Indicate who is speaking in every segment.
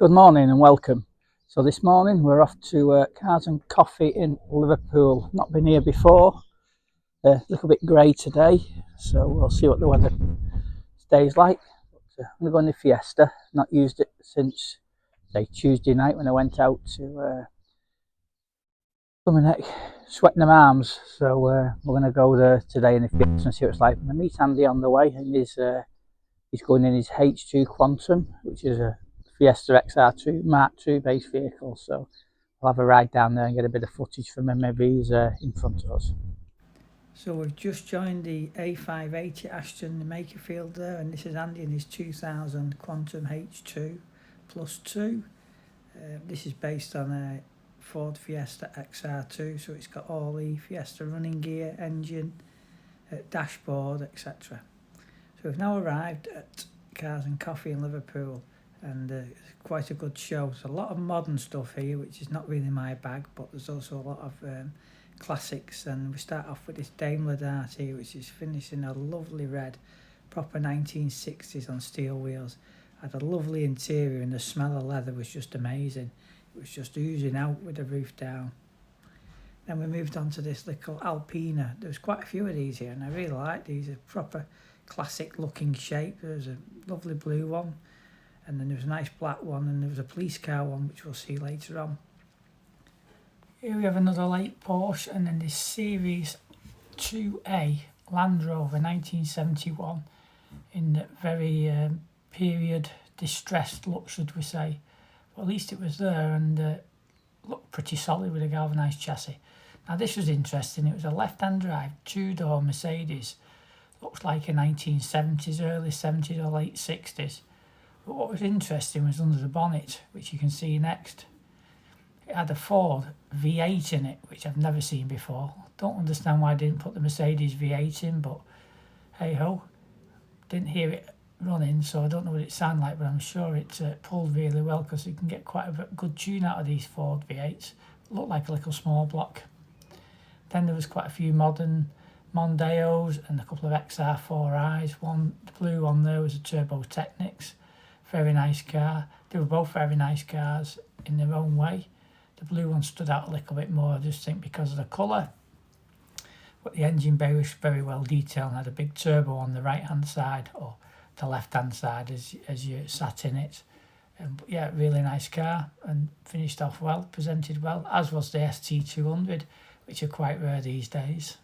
Speaker 1: Good morning and welcome. So this morning we're off to Cars and Coffee in Liverpool. Not been here before. A little bit grey today, so we'll see what the weather stays like. I'm going to go in the Fiesta. Not used it since say Tuesday night when I went out to sweating them arms. So we're going to go there today in the Fiesta and see what it's like. I'm going to meet Andy on the way, and he's going in his H2 Quantum, which is a Fiesta XR2 Mark II base vehicle. So I'll have a ride down there and get a bit of footage from him. Maybe he's in front of us. So we've just joined the A580 Ashton Makerfield there, and this is Andy in his 2000 Quantum H2 plus 2. This is based on a Ford Fiesta XR2, so it's got all the Fiesta running gear, engine, dashboard, etc. So we've now arrived at Cars and Coffee in Liverpool, and it's quite a good show. There's a lot of modern stuff here, which is not really my bag, but there's also a lot of classics. And we start off with this Daimler Dart here, which is finished in a lovely red, proper 1960s on steel wheels. Had a lovely interior, and the smell of leather was just amazing. It was just oozing out with the roof down. Then we moved on to this little Alpina. There's quite a few of these here, and I really like these. They're proper classic looking shape. There's a lovely blue one, and then there was a nice black one, and there was a police car one, which we'll see later on. Here we have another late Porsche, and then this Series 2A Land Rover 1971 in the very period distressed look, should we say. But at least it was there, and looked pretty solid with a galvanised chassis. Now this was interesting. It was a left-hand drive two-door Mercedes. Looks like a 1970s, early 70s or late 60s. But what was interesting was under the bonnet, which you can see next. It had a Ford V8 in it, which I've never seen before. Don't understand why I didn't put the Mercedes V8 in, but hey ho. Didn't hear it running, so I don't know what it sounded like, but I'm sure it pulled really well, because you can get quite a good tune out of these Ford V8s. Looked like a little small block. Then there was quite a few modern Mondeos and a couple of XR4Is. One, the blue one there, was a Turbo Technics. Very nice car. They were both very nice cars in their own way. The blue one stood out a little bit more, I just think, because of the colour. But the engine bay was very well detailed and had a big turbo on the right hand side, or the left hand side as you sat in it. But yeah, really nice car, and finished off well, presented well, as was the ST200, which are quite rare these days.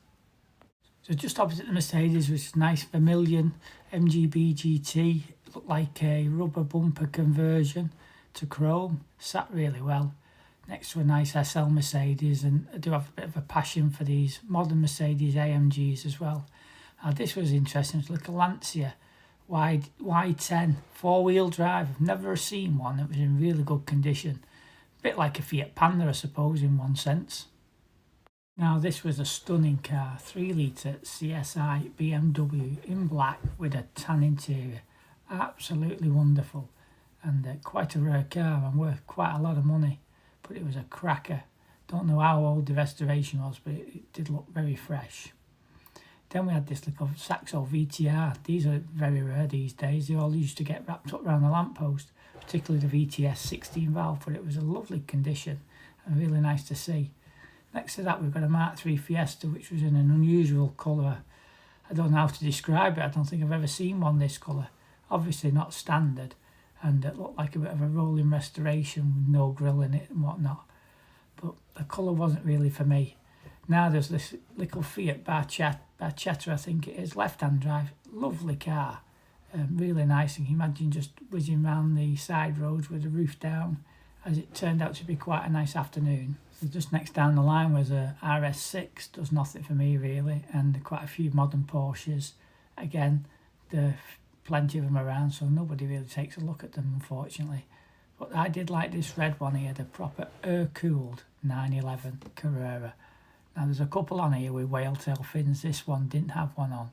Speaker 1: So just opposite the Mercedes was a nice Vermilion MGB GT. It looked like a rubber bumper conversion to chrome. Sat really well. Next to a nice SL Mercedes, and I do have a bit of a passion for these modern Mercedes AMGs as well. This was interesting. It's like a Lancia Y10 four-wheel drive. I've never seen one that was in really good condition. A bit like a Fiat Panda, I suppose, in one sense. Now this was a stunning car, 3-litre CSI BMW in black with a tan interior. Absolutely wonderful, and quite a rare car and worth quite a lot of money, but it was a cracker. Don't know how old the restoration was, but it did look very fresh. Then we had this little Saxo VTR. These are very rare these days. They all used to get wrapped up around the lamppost, particularly the VTS 16 valve, but it was a lovely condition and really nice to see. Next to that, we've got a Mark III Fiesta, which was in an unusual colour. I don't know how to describe it. I don't think I've ever seen one this colour. Obviously not standard, and it looked like a bit of a rolling restoration with no grille in it and whatnot. But the colour wasn't really for me. Now there's this little Fiat Barchetta, I think it is, left-hand drive. Lovely car. Really nice. And you can imagine just whizzing around the side roads with the roof down, as it turned out to be quite a nice afternoon. So just next down the line was a RS6, does nothing for me really, and quite a few modern Porsches. Again, there are plenty of them around, so nobody really takes a look at them, unfortunately. But I did like this red one here, the proper air-cooled 911 Carrera. Now there's a couple on here with whale tail fins. This one didn't have one on,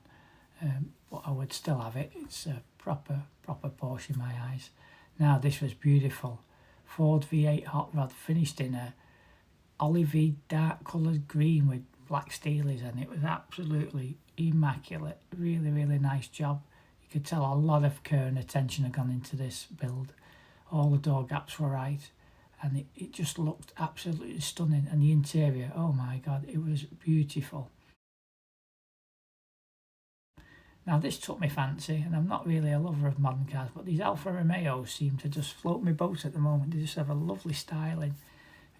Speaker 1: but I would still have it. It's a proper Porsche in my eyes. Now this was beautiful. Ford V8 hot rod, finished in a olivey dark coloured green with black steelies, and it was absolutely immaculate. Really nice job. You could tell a lot of care and attention had gone into this build. all the door gaps were right, and it just looked absolutely stunning. And the interior, oh my god, it was beautiful. Now this took my fancy, and I'm not really a lover of modern cars, but these Alfa Romeos seem to just float my boat at the moment. They just have a lovely styling.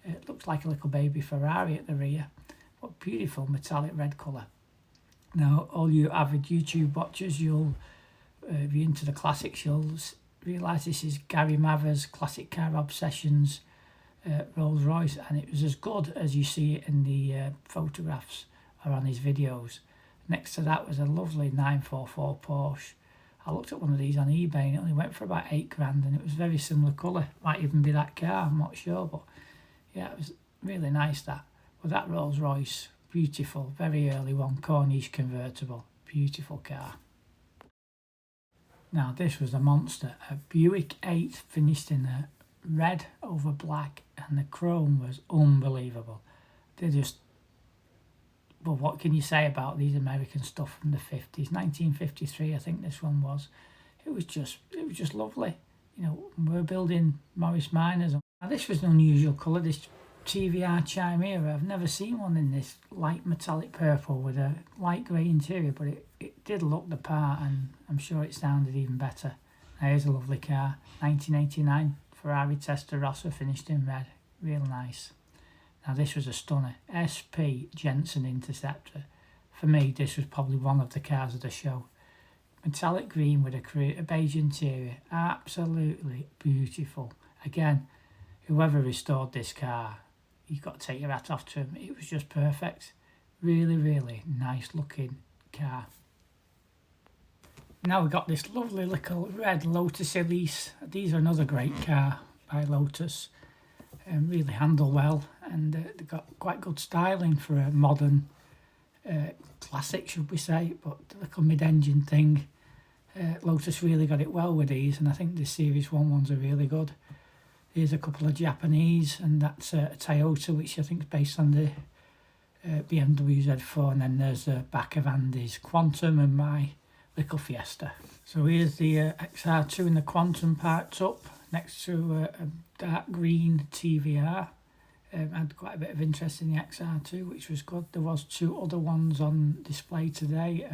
Speaker 1: It looks like a little baby Ferrari at the rear, but beautiful metallic red colour. Now all you avid YouTube watchers, you'll if you're into the classics, you'll realise this is Gary Mather's Classic Car Obsessions Rolls Royce, and it was as good as you see it in the photographs or on his videos. Next to that was a lovely 944 Porsche. I looked at one of these on eBay and it only went for about £8 and it was very similar colour. Might even be that car, I'm not sure, but yeah, it was really nice that. But that Rolls Royce, beautiful, very early one, Corniche convertible, beautiful car. Now this was a monster, a Buick 8 finished in a red over black, and the chrome was unbelievable. They're just, well, what can you say about these American stuff from the 50s? 1953, I think this one was. It was just lovely. You know, we're building Morris Minors. Now this was an unusual colour, this TVR Chimera. I've never seen one in this light metallic purple with a light grey interior, but it did look the part, and I'm sure it sounded even better. Now here's a lovely car, 1989 Ferrari Testarossa finished in red, real nice. Now this was a stunner, SP Jensen Interceptor. For me, this was probably one of the cars of the show. Metallic green with a beige interior, absolutely beautiful. Again, whoever restored this car, you've got to take your hat off to him. It was just perfect. Really, really nice looking car. Now we've got this lovely little red Lotus Elise. These are another great car by Lotus. Really handle well, and they've got quite good styling for a modern classic, should we say, but the little mid-engine thing, Lotus really got it well with these, and I think the Series 1 ones are really good. Here's a couple of Japanese, and that's a Toyota, which I think is based on the BMW Z4, and then there's the back of Andy's Quantum and my little Fiesta. So here's the XR2 in the Quantum parked up next to a dark green TVR. I had quite a bit of interest in the XR2, which was good. There was two other ones on display today,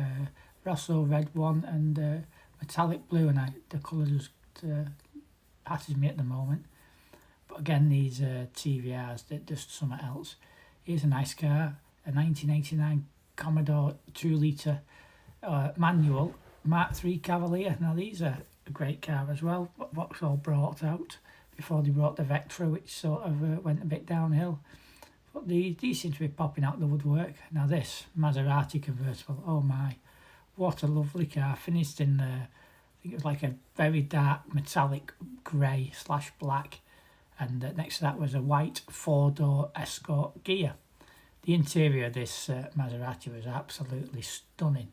Speaker 1: Rosso red one and metallic blue, and the colour just passes me at the moment. But again, these TVRs, they're just something else. Here's a nice car, a 1989 Commodore 2 litre manual Mark III Cavalier. Now these are a great car as well. Vauxhall brought out before they brought the Vectra, which sort of went a bit downhill. But these seem to be popping out the woodwork. Now this Maserati convertible, oh my, what a lovely car, finished in I think it was like a very dark metallic grey / black, and next to that was a white 4-door Escort Ghia. The interior of this Maserati was absolutely stunning.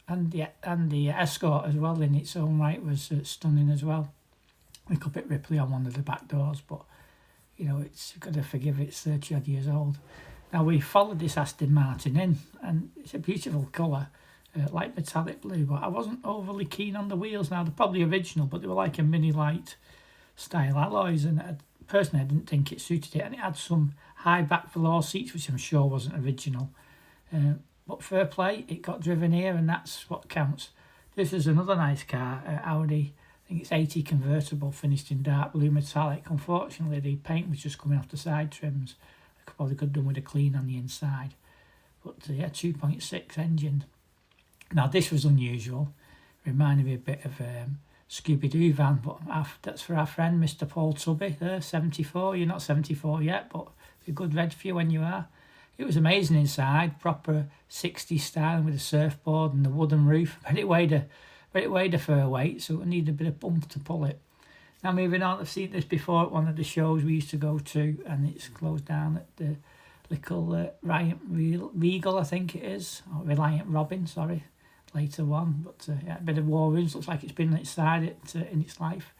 Speaker 1: And the Escort as well in its own right was stunning as well. A little bit ripply on one of the back doors, but you know, it's got to forgive it's 30 odd years old. Now we followed this Aston Martin in, and it's a beautiful colour, light metallic blue, but I wasn't overly keen on the wheels. Now they're probably original, but they were like a mini light style alloys, and personally I didn't think it suited it, and it had some high back velour seats, which I'm sure wasn't original. But fair play, it got driven here, and that's what counts. This is another nice car, Audi, I think it's 80 convertible, finished in dark blue metallic. Unfortunately, the paint was just coming off the side trims. I could have done with a clean on the inside. But yeah, 2.6 engine. Now this was unusual. Reminded me a bit of Scooby-Doo van, but that's for our friend Mr. Paul Tubby there, 74. You're not 74 yet, but it's a good red for you when you are. It was amazing inside, proper 60s style with a surfboard and the wooden roof, but it weighed a fair weight, so it needed a bit of bump to pull it. Now moving on, I've seen this before at one of the shows we used to go to, and it's closed down at the little Reliant Regal, I think it is, or Reliant Robin, sorry, later one. But yeah, a bit of war rooms, looks like it's been inside it in its life.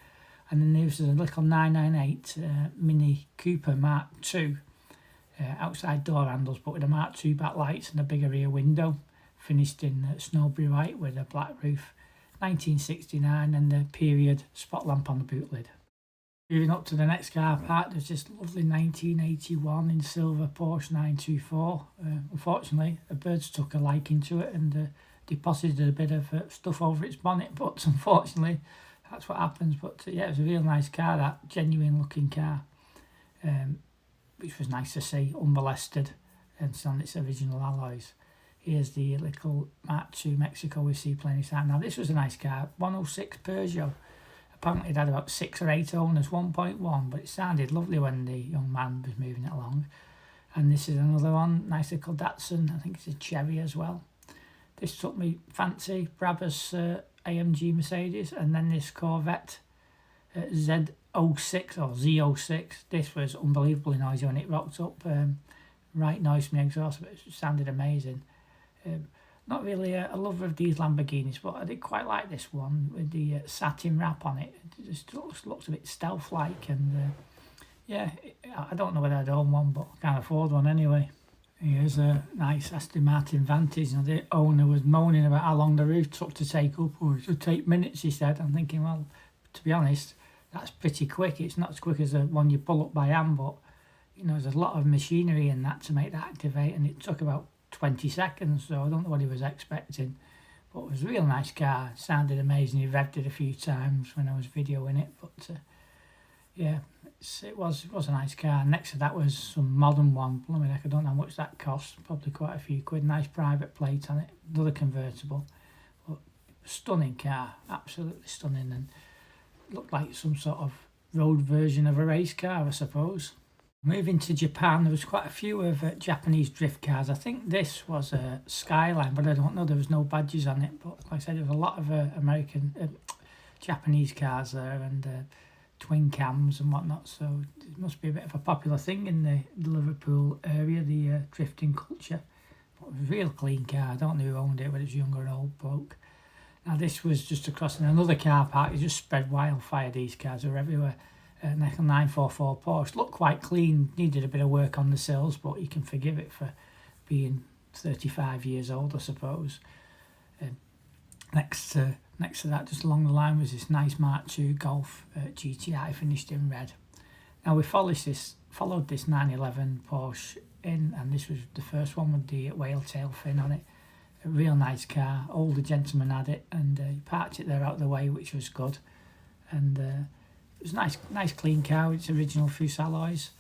Speaker 1: And then there's a little 998 Mini Cooper Mark II. Outside door handles, but with a Mark II backlights and a bigger rear window, finished in Snowberry white with a black roof, 1969, and the period spot lamp on the boot lid. Moving up to the next car park, there's this lovely 1981 in silver Porsche 924. Unfortunately, the birds took a liking to it and deposited a bit of stuff over its bonnet, but unfortunately, that's what happens. But yeah, it was a real nice car, that genuine looking car, which was nice to see, unmolested and on its original alloys. Here's the little Mark II Mexico we see playing inside. Now, this was a nice car, 106 Peugeot. Apparently it had about 6 or 8 owners, 1.1, but it sounded lovely when the young man was moving it along. And this is another one, nice little Datsun, I think it's a Cherry as well. This took me fancy, Brabus AMG Mercedes, and then this Corvette Z06 or Z06. This was unbelievably noisy when it rocked up, right noise from the exhaust, but it sounded amazing. Not really a lover of these Lamborghinis, but I did quite like this one with the satin wrap on it. It just looks a bit stealth-like, and yeah, I don't know whether I'd own one, but I can't afford one anyway. Here's a nice Aston Martin Vantage. You know, the owner was moaning about how long the roof took to take up, or it should take minutes, he said. I'm thinking, well, to be honest, that's pretty quick. It's not as quick as the one you pull up by hand, but you know, there's a lot of machinery in that to make that activate, and it took about 20 seconds, so I don't know what he was expecting, but it was a real nice car. It sounded amazing. He revved it a few times when I was videoing it, but yeah, it was a nice car. Next to that was some modern one. Blimey, I don't know how much that cost, probably quite a few quid. Nice private plate on it, another convertible, but stunning car, absolutely stunning, and looked like some sort of road version of a race car, I suppose. Moving to Japan, there was quite a few of Japanese drift cars. I think this was a Skyline, but I don't know. There was no badges on it. But like I said, there was a lot of Japanese cars there, and twin cams and whatnot. So it must be a bit of a popular thing in the Liverpool area, the drifting culture. But it was a real clean car. I don't know who owned it, but it was a young or an old bloke. Now this was just across in another car park. It just spread wildfire. These cars are everywhere. 944 Porsche, looked quite clean, needed a bit of work on the sills, but you can forgive it for being 35 years old, I suppose. Next to that, just along the line, was this nice Mark II Golf GTI finished in red. Now we followed this 911 Porsche in, and this was the first one with the whale tail fin on it. A real nice car. Older gentleman had it, and he parked it there out of the way, which was good. And it was a nice clean car with its original Fuchs alloys.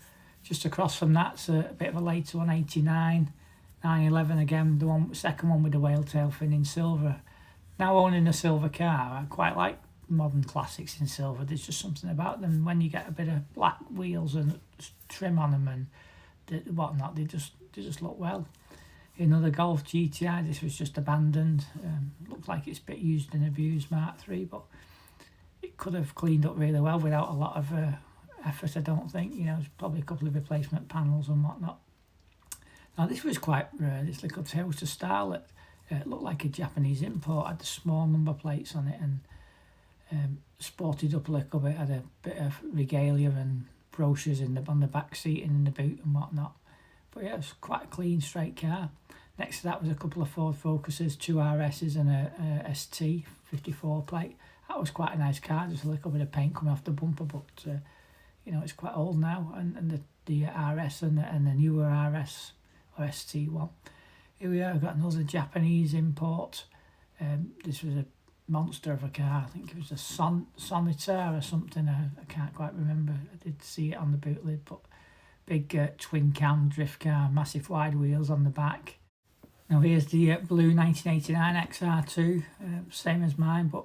Speaker 1: Just across from that's a bit of a later one, 89, 911 again, the second one with the whale tail fin in silver. Now owning a silver car, I quite like modern classics in silver. There's just something about them when you get a bit of black wheels and trim on them and whatnot. They just look well. Another Golf GTI. This was just abandoned. Looks like it's a bit used and abused, Mark III, but it could have cleaned up really well without a lot of effort, I don't think. You know, there's probably a couple of replacement panels and whatnot. Now this was quite rare, this little Toyota Starlet. It looked like a Japanese import, had the small number plates on it, and sported up a little bit, had a bit of regalia and brochures on the back seat and in the boot and whatnot. But yeah, it was quite a clean, straight car. Next to that was a couple of Ford Focuses, 2 RSs and a ST 54 plate. That was quite a nice car, just a little bit of paint coming off the bumper, but you know, it's quite old now, and the RS and the newer RS or ST one. Here we are, we've got another Japanese import. This was a monster of a car. I think it was a Sonata or something. I can't quite remember. I did see it on the boot lid, but big twin cam drift car, massive wide wheels on the back. Now here's the blue 1989 XR2, same as mine, but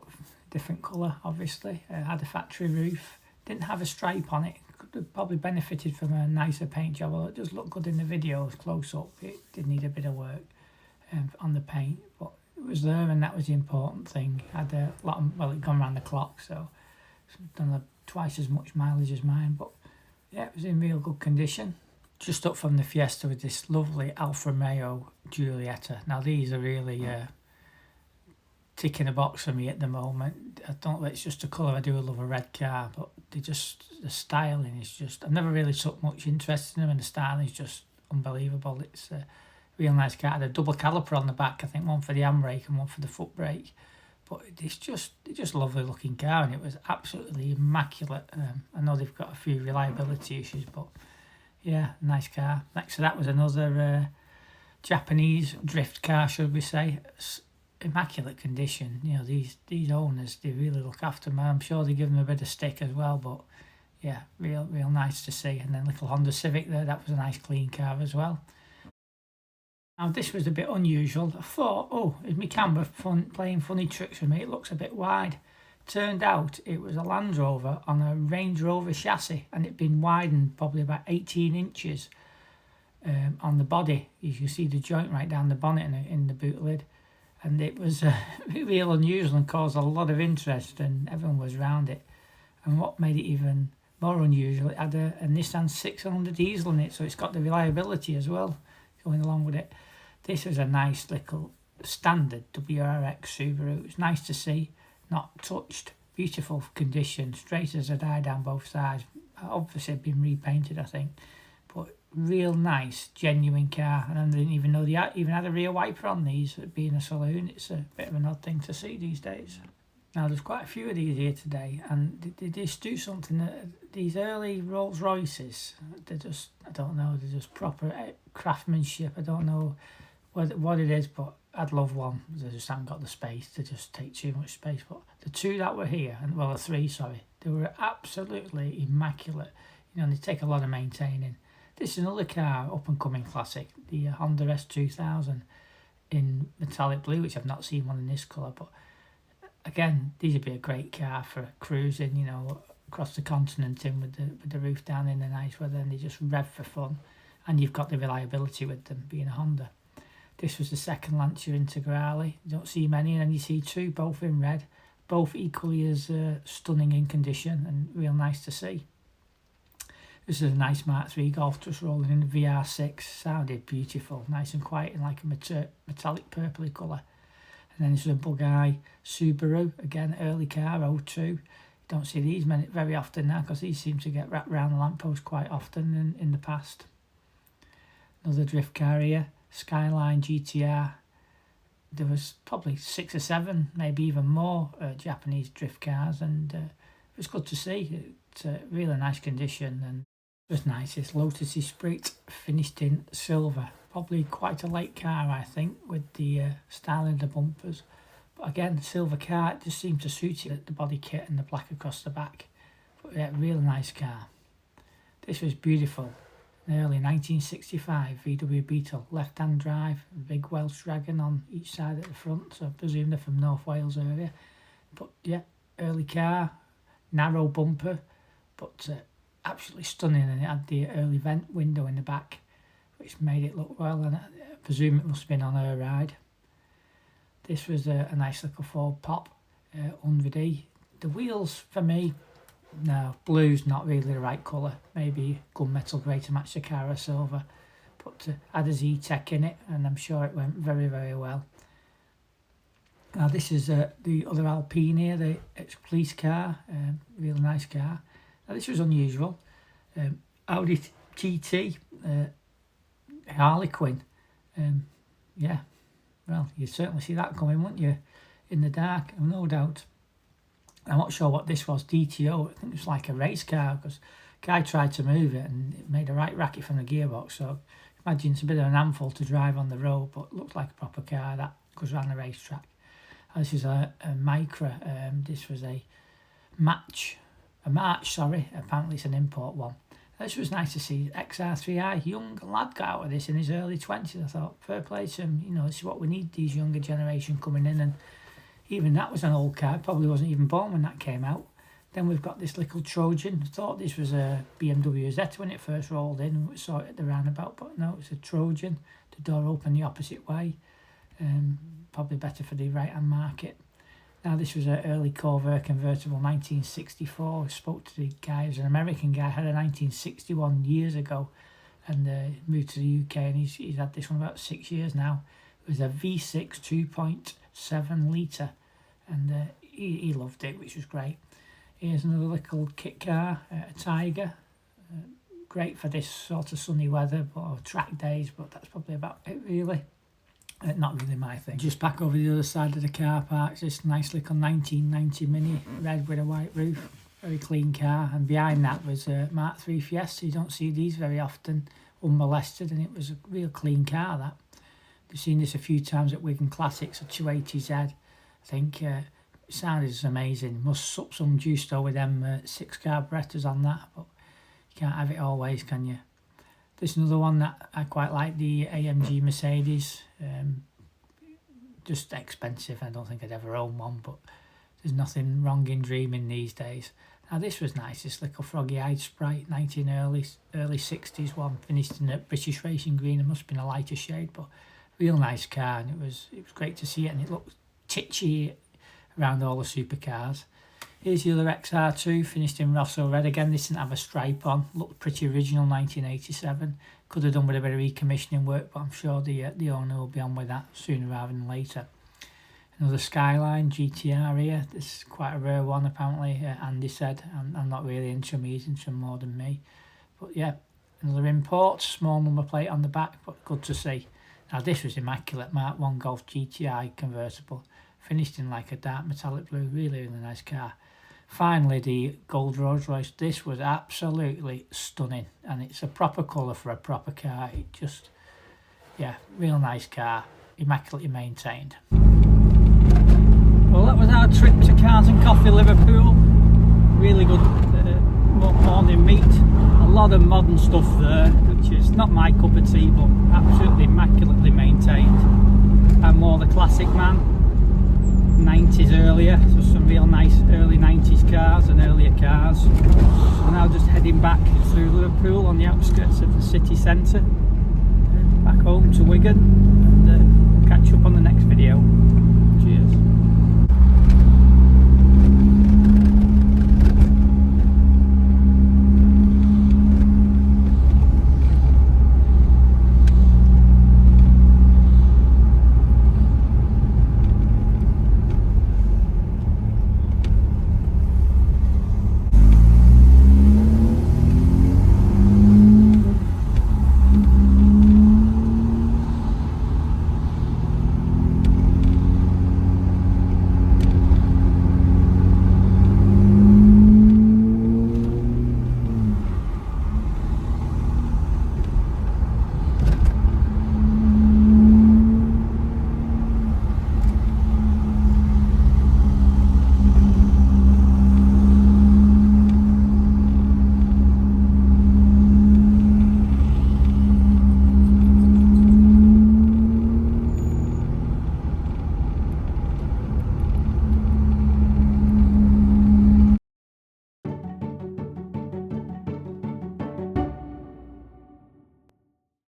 Speaker 1: different colour, obviously. Had a factory roof, didn't have a stripe on it. Could have probably benefited from a nicer paint job, although it does look good in the videos close up. It did need a bit of work on the paint, but it was there, and that was the important thing. Had a lot of, well, it'd gone around the clock, so it's done twice as much mileage as mine, but yeah, it was in real good condition. Just up from the Fiesta with this lovely Alfa Romeo Giulietta. Now these are really ticking a box for me at the moment. I don't know, it's just a colour. I do love a red car, but the styling is just, I've never really took much interest in them, and the styling is just unbelievable. It's a real nice car. Had a double caliper on the back, I think one for the handbrake and one for the foot brake.
Speaker 2: but it's just lovely looking car, and it was absolutely immaculate. I know they've got a few reliability issues, but yeah, nice car. Next to that was another Japanese drift car, should we say. Immaculate condition. You know, these owners, they really look after them. I'm sure they give them a bit of stick as well, but yeah, real nice to see. And then little Honda Civic there, that was a nice clean car as well. Now this was a bit unusual. I thought, oh, is my camera playing funny tricks with me? It looks a bit wide. Turned out it was a Land Rover on a Range Rover chassis, and it'd been widened probably about 18 inches on the body. You can see the joint right down the bonnet in the boot lid. And it was real unusual and caused a lot of interest, and everyone was around it. And what made it even more unusual, it had a Nissan 600 diesel in it, so it's got the reliability as well going along with it. This was a nice little standard WRX Subaru. It was nice to see, not touched, beautiful condition, straight as a die down both sides. Obviously been repainted, I think, but real nice, genuine car. And I didn't even know they even had a rear wiper on these, being a saloon. It's a bit of an odd thing to see these days. Now there's quite a few of these here today, and they just do something that these early Rolls Royces, they're just, I don't know, they're just proper craftsmanship. I don't know what it is, but I'd love one. They just haven't got the space to just take too much space. But the two that were here, and well, the three, sorry, they were absolutely immaculate. You know, they take a lot of maintaining. This is another car, up and coming classic, the Honda S2000 in metallic blue, which I've not seen one in this colour, but again, these would be a great car for cruising, you know, across the continent in with the roof down in the nice weather, and they just rev for fun. And you've got the reliability with them being a Honda. This was the second Lancia Integrale. You don't see many, and then you see two, both in red, both equally as stunning in condition and real nice to see. This is a nice Mark III Golf just rolling in the VR6. Sounded beautiful, nice and quiet in like a metallic purpley colour. And then this is a Bug-Eye Subaru, again, early car, 02. You don't see these very often now, because these seem to get wrapped around the lamppost quite often in the past. Another drift car here, Skyline GTR. There was probably 6 or 7, maybe even more Japanese drift cars, and it was good to see. It's a really nice condition, and it was nice. This Lotus Esprit finished in silver. Probably quite a late car, I think, with the styling of the bumpers. But again, silver car, it just seemed to suit it, the body kit and the black across the back. But yeah, real nice car. This was beautiful. An early 1965 VW Beetle, left-hand drive, big Welsh dragon on each side at the front, so I presume they're from North Wales area. But yeah, early car, narrow bumper, but absolutely stunning, and it had the early vent window in the back, which made it look well, and I presume it must have been on her ride. This was a nice little Ford Pop, 100E. The wheels, for me, no, blue's not really the right colour. Maybe gunmetal grey to match the car or silver. But had a Z-Tech in it, and I'm sure it went very, very well. Now this is the other Alpine here, the ex-police car, real nice car. Now this was unusual. Audi TT, Harlequin. Yeah, well, you'd certainly see that coming, wouldn't you? In the dark, no doubt. I'm not sure what this was, DTO. I think it was like a race car, because guy tried to move it and it made a right racket from the gearbox. So imagine it's a bit of an handful to drive on the road, but looked like a proper car that goes around the racetrack. This is a Micra. This was a March, sorry. Apparently it's an import one. This was nice to see. XR3i, young lad got out of this in his early 20s. I thought, fair play to him. You know, this is what we need, these younger generation coming in. And even that was an old car. Probably wasn't even born when that came out. Then we've got this little Trojan. I thought this was a BMW Zeta when it first rolled in. We saw it at the roundabout, but no, it's a Trojan. The door opened the opposite way. Probably better for the right-hand market. Now this was an early Corvair convertible, 1964. I spoke to the guy, it was an American guy, had a 1961 years ago, and moved to the UK, and he's had this one about 6 years now. It was a V6 2.7 litre, and he loved it, which was great. Here's another little kit car, a Tiger. Great for this sort of sunny weather or track days, but that's probably about it really. Not really my thing. Just back over the other side of the car park, this nice little 1990 Mini, red with a white roof. Very clean car, and behind that was a Mark III Fiesta. You don't see these very often, unmolested, and it was a real clean car. That I've seen this a few times at Wigan Classics, a 280Z. I think it sounded amazing. Must sup some juice though with them 6 carburetors on that, but you can't have it always, can you? There's another one that I quite like, the AMG Mercedes. Just expensive. I don't think I'd ever own one, but there's nothing wrong in dreaming these days. Now this was nice, this little froggy-eyed Sprite, early 60s one, finished in a British Racing Green. It must have been a lighter shade, but real nice car, and it was great to see it, and it looked titchy around all the supercars. Here's the other XR2, finished in Rosso Red. Again, this didn't have a stripe on, looked pretty original, 1987. Could have done with a bit of recommissioning work, but I'm sure the owner will be on with that sooner rather than later. Another Skyline GTR here. This is quite a rare one, apparently. Andy said. I'm not really into them. He's into them more than me. But yeah, another import. Small number plate on the back, but good to see. Now this was immaculate. Mark 1 Golf GTI convertible. Finished in like a dark metallic blue. Really, really nice car. Finally, the gold Rolls Royce. This was absolutely stunning. And it's a proper colour for a proper car. It just, yeah, real nice car. Immaculately maintained. Well, that was our trip to Cars and Coffee Liverpool. Really good morning meet. A lot of modern stuff there, which is not my cup of tea, but absolutely immaculately maintained. And more the classic man, 90s earlier, so some real nice early 90s cars and earlier cars. So now just heading back through Liverpool on the outskirts of the city centre, back home to Wigan.